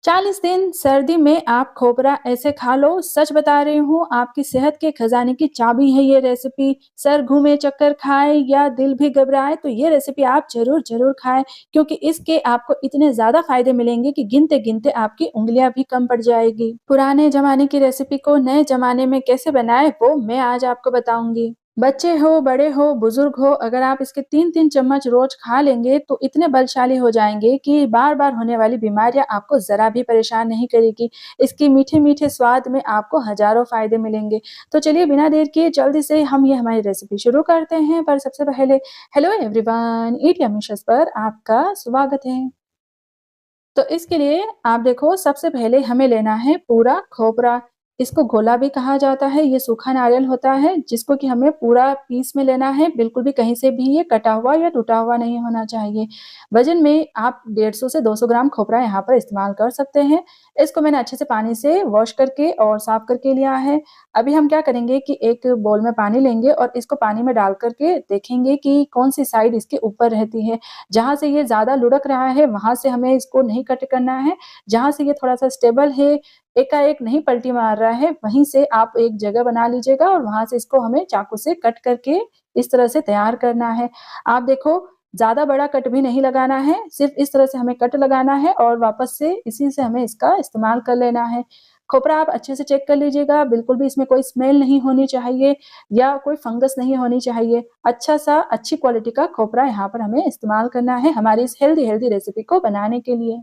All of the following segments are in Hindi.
40 दिन सर्दी में आप खोपरा ऐसे खा लो, सच बता रही हूँ आपकी सेहत के खजाने की चाबी है ये रेसिपी। सर घूमे, चक्कर खाए या दिल भी घबराए तो ये रेसिपी आप ज़रूर खाएँ क्योंकि इसके आपको इतने ज़्यादा फ़ायदे मिलेंगे कि गिनते-गिनते आपकी उँगलियाँ भी कम पड़ जाएगी। पुराने ज़माने की रेसिपी को नए ज़माने में कैसे बनाएँ वो मैं आज आपको बताऊँगी। बच्चे हो, बड़े हो, बुजुर्ग हो, अगर आप इसके 3-3 चम्मच रोज़ खा लेंगे तो इतने बलशाली हो जाएँगे कि बार-बार होने वाली बीमारियाँ आपको ज़रा भी परेशान नहीं करेगी। इसके मीठे-मीठे स्वाद में आपको हज़ारों फ़ायदे मिलेंगे। तो चलिए बिना देर किए जल्दी से हम ये हमारी रेसिपी शुरू करते हैं, पर सबसे पहले हेलो एवरीवन, ईट यम्मी डिशेज़ पर आपका स्वागत है। तो इसके लिए आप देखो सबसे पहले हमें लेना है पूरा खोपरा। इसको घोला भी कहा जाता है, ये सूखा नारियल होता है जिसको कि हमें पूरा पीस में लेना है, बिल्कुल भी कहीं से भी ये कटा हुआ या टूटा हुआ नहीं होना चाहिए। वज़न में आप 150 से 200 ग्राम खोपरा यहाँ पर इस्तेमाल कर सकते हैं। इसको मैंने अच्छे से पानी से वॉश करके और साफ करके लिया है। अभी हम क्या करेंगे कि एक बाउल में पानी लेंगे और इसको पानी में डाल कर के देखेंगे कि कौन-सी साइड इसके ऊपर रहती है। जहाँ से ये ज़्यादा लुढ़क रहा है, वहाँ से हमें इसको नहीं कट करना है। जहाँ से ये थोड़ा-सा स्टेबल है, एकाएक नहीं पलटी मार रहा है, वहीं से आप एक जगह बना लीजिएगा और वहाँ से इसको हमें चाकू से कट करके इस तरह से तैयार करना है। आप देखो ज़्यादा बड़ा कट भी नहीं लगाना है, सिर्फ़ इस तरह से हमें कट लगाना है और वापस से इसी से हमें इसका इस्तेमाल कर लेना है। खोपरा आप अच्छे से चेक कर लीजिएगा, बिल्कुल भी इसमें कोई स्मेल नहीं होनी चाहिए या कोई फंगस नहीं होनी चाहिए। अच्छा-सा अच्छी क्वालिटी का खोपरा यहाँ पर हमें इस्तेमाल करना है हमारी इस हेल्दी-हेल्दी रेसिपी को बनाने के लिए।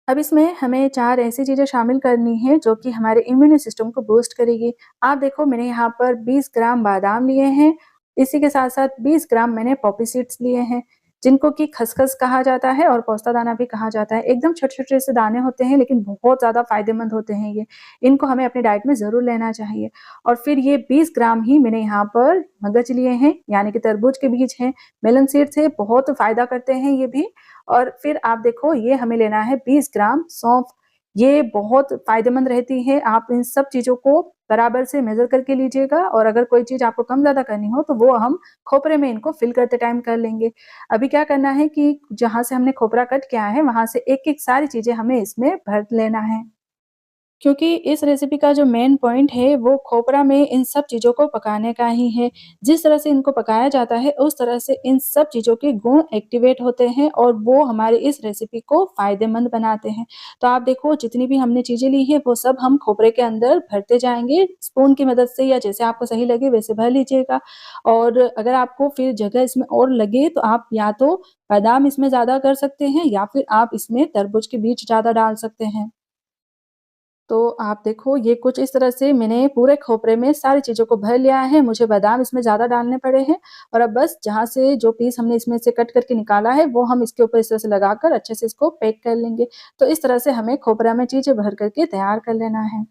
अब इसमें हमें 4 ऐसी चीज़ें शामिल करनी हैं जो कि हमारे इम्यून सिस्टम को बूस्ट करेगी। आप देखो मैंने यहाँ पर 20 ग्राम बादाम लिए हैं, इसी के साथ-साथ 20 ग्राम मैंने पॉपी सीड्स लिए हैं, जिनको कि खसखस कहा जाता है और पोस्ता दाना भी कहा जाता है। एकदम छोटे-छोटे से दाने होते हैं लेकिन बहुत ज़्यादा फ़ायदेमंद होते हैं ये। इनको हमें अपनी डाइट में ज़रूर लेना चाहिए। और फिर ये 20 ग्राम ही मैंने यहाँ पर मगज लिए हैं, यानी कि तरबूज के बीज हैं, मेलन सीड्स हैं, बहुत फ़ायदा करते हैं ये भी। और फिर आप देखो ये हमें लेना है 20 ग्राम सौंफ, ये बहुत फ़ायदेमंद रहती है। आप इन सब चीज़ों को बराबर से मेज़र करके लीजिएगा और अगर कोई चीज़ आपको कम-ज़्यादा करनी हो तो वो हम खोपरे में इनको फ़िल करते टाइम कर लेंगे। अभी क्या करना है कि जहाँ से हमने खोपरा कट किया है वहाँ से एक-एक सारी चीज़ें हमें इसमें भर लेना है। क्योंकि इस रेसिपी का जो मेन पॉइंट है वो खोपरा में इन सब चीज़ों को पकाने का ही है। जिस तरह से इनको पकाया जाता है उस तरह से इन सब चीज़ों के गुण एक्टिवेट होते हैं और वो हमारी इस रेसिपी को फ़ायदेमंद बनाते हैं। तो आप देखो जितनी भी हमने चीज़ें ली हैं वो सब हम खोपरे के अंदर भरते जाएँगे स्पून की मदद से या जैसे आपको सही लगे वैसे भर लीजिएगा। और अगर आपको फिर जगह इसमें और लगे तो आप या तो बादाम इसमें ज़्यादा कर सकते हैं या फिर आप इसमें तरबूज के बीज ज़्यादा डाल सकते हैं। तो आप देखो ये कुछ इस तरह से मैंने पूरे खोपरे में सारी चीज़ों को भर लिया है, मुझे बादाम इसमें ज़्यादा डालने पड़े हैं और अब बस जहाँ से जो पीस हमने इसमें से कट करके निकाला है, वो हम इसके ऊपर इस तरह से लगाकर अच्छे से इसको पैक कर लेंगे। तो इस तरह से हमें खोपरा में चीज़ें भर कर के तैयार कर लेना है।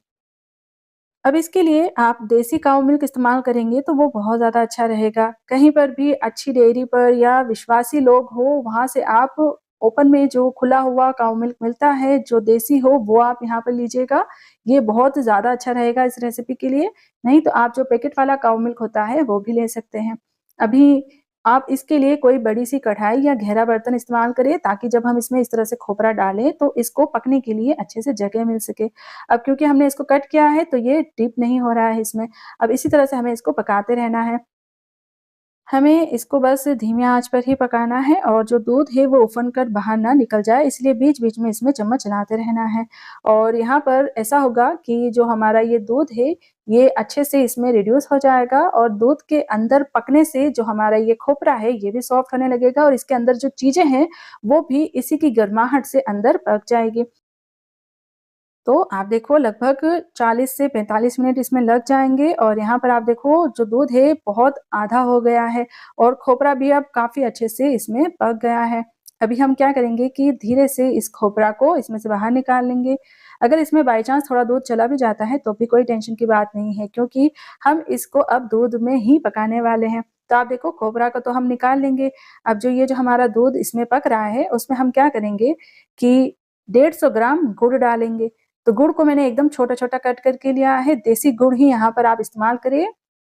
अब इसके लिए आप देसी काऊ मिल्क इस्तेमाल करेंगे तो वो बहुत ज़्यादा अच्छा रहेगा। कहीं पर भी अच्छी डेयरी पर या विश्वासी लोग हो, वहाँ से आप ओपन में जो खुला हुआ काऊ मिल्क मिलता है, जो देसी हो, वो आप यहाँ पर लीजिएगा। ये बहुत ज़्यादा अच्छा रहेगा इस रेसिपी के लिए। नहीं तो आप जो पैकेट वाला काऊ मिल्क होता है, वो भी ले सकते हैं। अभी आप इसके लिए कोई बड़ी-सी कढ़ाई या गहरा बर्तन इस्तेमाल करें ताकि जब हम इसमें इस तरह से खोपरा डालें, तो इसको पकने के लिए अच्छे से जगह मिल सके। अब क्योंकि हमने इसको कट किया है तो ये डीप नहीं हो रहा है इसमें। अब इसी तरह से हमें इसको पकाते रहना है। हमें इसको बस धीमी आँच पर ही पकाना है और जो दूध है वो उफन कर बाहर ना निकल जाए इसलिए बीच-बीच में इसमें चम्मच चलाते रहना है। और यहाँ पर ऐसा होगा कि जो हमारा ये दूध है, ये अच्छे से इसमें रिड्यूस हो जाएगा और दूध के अंदर पकने से जो हमारा ये खोपरा है, ये भी सॉफ्ट होने लगेगा और इसके अंदर जो चीज़ें हैं, वो भी इसी की गर्माहट से अंदर पक जाएगी। तो आप देखो लगभग 40 से 45 मिनट इसमें लग जाएँगे और यहाँ पर आप देखो जो दूध है बहुत आधा हो गया है और खोपरा भी अब काफ़ी अच्छे से इसमें पक गया है। अभी हम क्या करेंगे कि धीरे से इस खोपरा को इसमें से बाहर निकाल लेंगे। अगर इसमें बाय चांस थोड़ा दूध चला भी जाता है तो भी कोई टेंशन की बात नहीं है क्योंकि हम इसको अब दूध में ही पकाने वाले हैं। तो आप देखो खोपरा को तो हम निकाल लेंगे। अब जो ये जो हमारा दूध इसमें पक रहा है उसमें हम क्या करेंगे कि 150 ग्राम गुड़ डालेंगे। तो गुड़ को मैंने एकदम छोटा-छोटा कट करके लिया है, देसी गुड़ ही यहाँ पर आप इस्तेमाल करिए।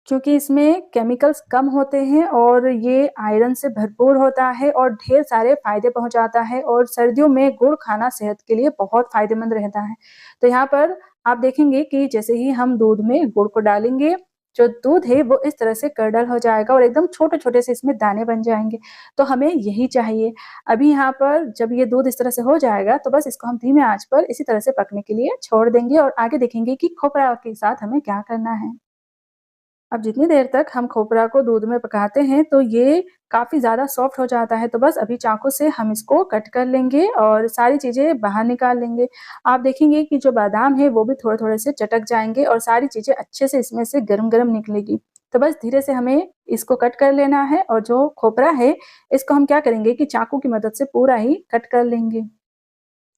क्योंकि इसमें केमिकल्स कम होते हैं और ये आयरन से भरपूर होता है और ढेर सारे फ़ायदे पहुँचाता है और सर्दियों में गुड़ खाना सेहत के लिए बहुत फ़ायदेमंद रहता है। तो यहाँ पर आप देखेंगे कि जैसे ही हम दूध में गुड़ को डालेंगे, जो दूध है वो इस तरह से कर्डल हो जाएगा और एकदम छोटे-छोटे से इसमें दाने बन जाएँगे। तो हमें यही चाहिए। अभी यहाँ पर जब ये दूध इस तरह से हो जाएगा तो बस इसको हम धीमे आँच पर इसी तरह से पकने के लिए छोड़ देंगे और आगे देखेंगे कि खोपरा के साथ हमें क्या करना है। अब जितनी देर तक हम खोपरा को दूध में पकाते हैं तो ये काफ़ी ज़्यादा सॉफ्ट हो जाता है, तो बस अभी चाकू से हम इसको कट कर लेंगे और सारी चीज़ें बाहर निकाल लेंगे। आप देखेंगे कि जो बादाम है वो भी थोड़े-थोड़े से चटक जाएँगे और सारी चीज़ें अच्छे से इसमें से गरम-गरम निकलेगी। तो बस धीरे से हमें इसको कट कर लेना है और जो खोपरा है, इसको हम क्या करेंगे कि चाकू की मदद से पूरा ही कट कर लेंगे।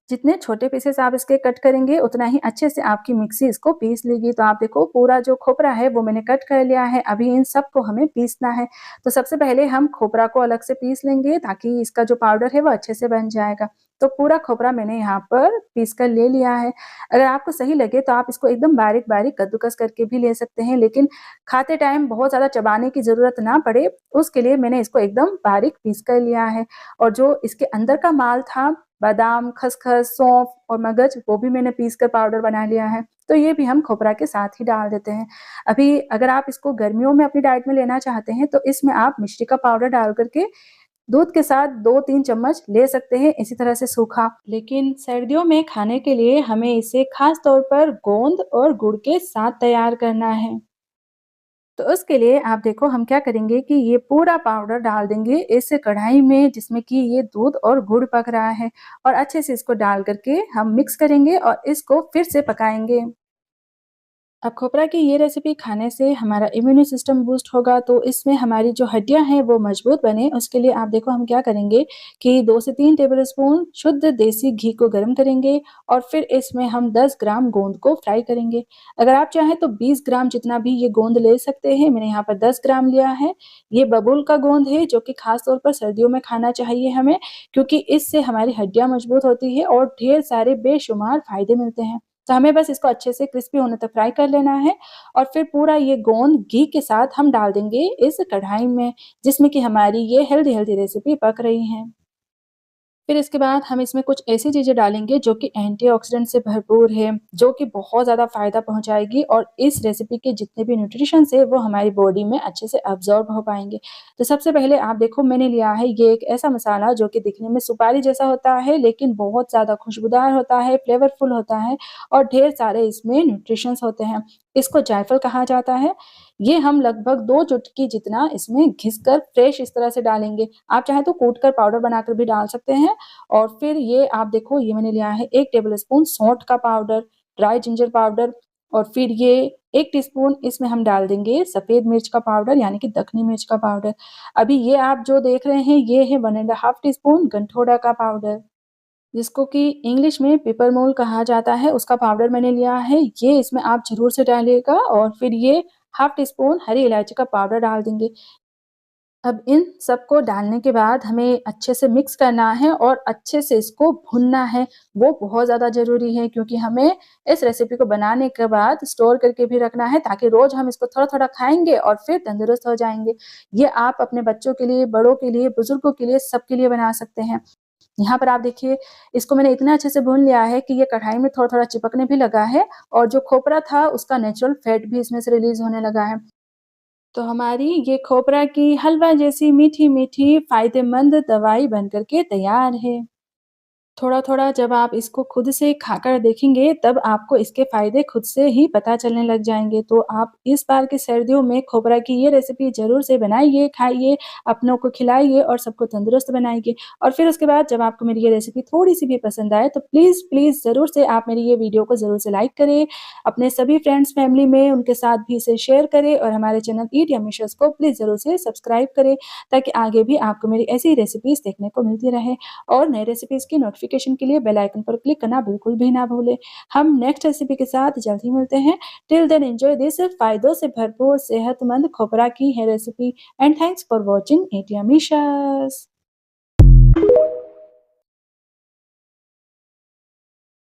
जितने छोटे पीसेस आप इसके कट करेंगे, उतना ही अच्छे से आपकी मिक्सी इसको पीस लेगी। तो आप देखो पूरा जो खोपरा है वो मैंने कट कर लिया है, अभी इन सबको हमें पीसना है। तो सबसे पहले हम खोपरा को अलग से पीस लेंगे ताकि इसका जो पाउडर है वो अच्छे से बन जाएगा। तो पूरा खोपरा मैंने यहाँ पर पीस कर ले लिया है। अगर आपको सही लगे तो आप इसको एकदम बारीक-बारीक कद्दूकस करके भी ले सकते हैं, लेकिन खाते टाइम बहुत ज़्यादा चबाने की ज़रूरत ना पड़े, उसके लिए मैंने इसको एकदम बारीक पीस कर लिया है। और जो इसके अंदर का माल था बादाम, खसखस, सौंफ और मगज वो भी मैंने पीस कर पाउडर बना लिया है। तो ये भी हम खोपरा के साथ ही डाल देते हैं। अभी अगर आप इसको गर्मियों में अपनी डाइट में लेना चाहते हैं तो इसमें आप मिश्री का पाउडर डाल कर के दूध के साथ 2-3 चम्मच ले सकते हैं इसी तरह से सूखा। लेकिन सर्दियों में खाने के लिए हमें इसे खास तौर पर गोंद और गुड़ के साथ तैयार करना है। तो उसके लिए आप देखो हम क्या करेंगे कि ये पूरा पाउडर डाल देंगे इस कढ़ाई में जिसमें कि ये दूध और गुड़ पक रहा है और अच्छे से इसको डाल करके हम मिक्स करेंगे और इसको फिर से पकाएंगे। अब खोपरा की ये रेसिपी खाने से हमारा इम्यून सिस्टम बूस्ट होगा तो इसमें हमारी जो हड्डियां हैं वो मजबूत बने उसके लिए आप देखो हम क्या करेंगे कि 2 से 3 टेबलस्पून शुद्ध देसी घी को गर्म करेंगे और फिर इसमें हम 10 ग्राम गोंद को फ्राई करेंगे। अगर आप चाहें तो 20 ग्राम जितना भी ये गोंद ले सकते हैं, मैंने यहाँ पर 10 ग्राम लिया है। ये बबूल का गोंद है जो कि खास तौर पर सर्दियों में खाना चाहिए हमें, क्योंकि इससे हमारी हड्डियां मजबूत होती है और ढेर सारे बेशुमार फायदे मिलते हैं। तो हमें बस इसको अच्छे से क्रिस्पी होने तक फ्राई कर लेना है और फिर पूरा ये गोंद घी के साथ हम डाल देंगे इस कढ़ाई में, जिसमें कि हमारी ये हेल्दी-हेल्दी रेसिपी पक रही है। फिर इसके बाद हम इसमें कुछ ऐसी चीज़ें डालेंगे जो कि एंटीऑक्सीडेंट से भरपूर है, जो कि बहुत ज़्यादा फ़ायदा पहुँचाएगी और इस रेसिपी के जितने भी न्यूट्रिशंस है वो हमारी बॉडी में अच्छे से अब्ज़ॉर्ब हो पाएँगे। तो सबसे पहले आप देखो मैंने लिया है ये एक ऐसा मसाला जो कि दिखने में सुपारी जैसा होता है लेकिन बहुत ज़्यादा खुशबूदार होता है, फ्लेवरफुल होता है और ढेर सारे इसमें न्यूट्रिशंस होते हैं। इसको जायफल कहा जाता है। ये हम लगभग 2 चुटकी जितना इसमें घिसकर फ्रेश इस तरह से डालेंगे। आप चाहें तो कूट कर पाउडर बनाकर भी डाल सकते हैं और फिर ये आप देखो ये मैंने लिया है 1 टेबलस्पून सौंठ का पाउडर, ड्राई जिंजर पाउडर और फिर ये 1 टीस्पून इसमें हम डाल देंगे सफ़ेद मिर्च का पाउडर यानी कि दखनी मिर्च का पाउडर। अभी ये आप जो देख रहे हैं ये है 1 1/2 टीस्पून गंठोड़ा का पाउडर, जिसको कि इंग्लिश में पिपरमोल कहा जाता है, उसका पाउडर मैंने लिया है। ये इसमें आप ज़रूर से डालिएगा और फिर ये हाफ टी-स्पून हरी इलायची का पाउडर डाल देंगे। अब इन सबको डालने के बाद हमें अच्छे से मिक्स करना है और अच्छे से इसको भूनना है। वो बहुत ज़्यादा ज़रूरी है क्योंकि हमें इस रेसिपी को बनाने के बाद स्टोर करके भी रखना है ताकि रोज़ हम इसको थोड़ा-थोड़ा खाएँगे और फिर तंदुरुस्त हो जाएँगे। ये आप अपने बच्चों के लिए, बड़ों के लिए, बुज़ुर्गों के लिए, सबके लिए बना सकते हैं। यहाँ पर आप देखिए इसको मैंने इतना अच्छे से भून लिया है कि ये कढ़ाई में थोड़ा-थोड़ा चिपकने भी लगा है और जो खोपरा था उसका नेचुरल फैट भी इसमें से रिलीज़ होने लगा है। तो हमारी ये खोपरा की हलवा जैसी मीठी-मीठी फ़ायदेमंद दवाई बन कर के तैयार है। थोड़ा-थोड़ा जब आप इसको खुद से खाकर देखेंगे तब आपको इसके फ़ायदे खुद से ही पता चलने लग जाएँगे। तो आप इस बार की सर्दियों में खोपरा की ये रेसिपी ज़रूर से बनाइए, खाइए, अपनों को खिलाइए और सबको तंदुरुस्त बनाइए। और फिर उसके बाद जब आपको मेरी ये रेसिपी थोड़ी-सी भी पसंद आए तो प्लीज़, प्लीज़ ज़रूर से आप मेरी ये वीडियो को ज़रूर से लाइक करें। अपने सभी फ्रेंड्स फैमिली में उनके साथ भी इसे शेयर करें और हमारे चैनल ईट यम्मी शोज़ को प्लीज़ ज़रूर से सब्सक्राइब करें ताकि आगे भी आपको मेरी ऐसी रेसिपीज़ देखने को मिलती रहे। और नए रेसिपीज़ की नोटिफ़िकेशन के लिए बेल आइकन पर क्लिक करना बिल्कुल भी ना भूलें। हम नेक्स्ट रेसिपी के साथ जल्द ही मिलते हैं। टिल देन एन्जॉय दिस फ़ायदों से भरपूर सेहतमंद खोपरा की है recipe and thanks for watching eat yummy shows.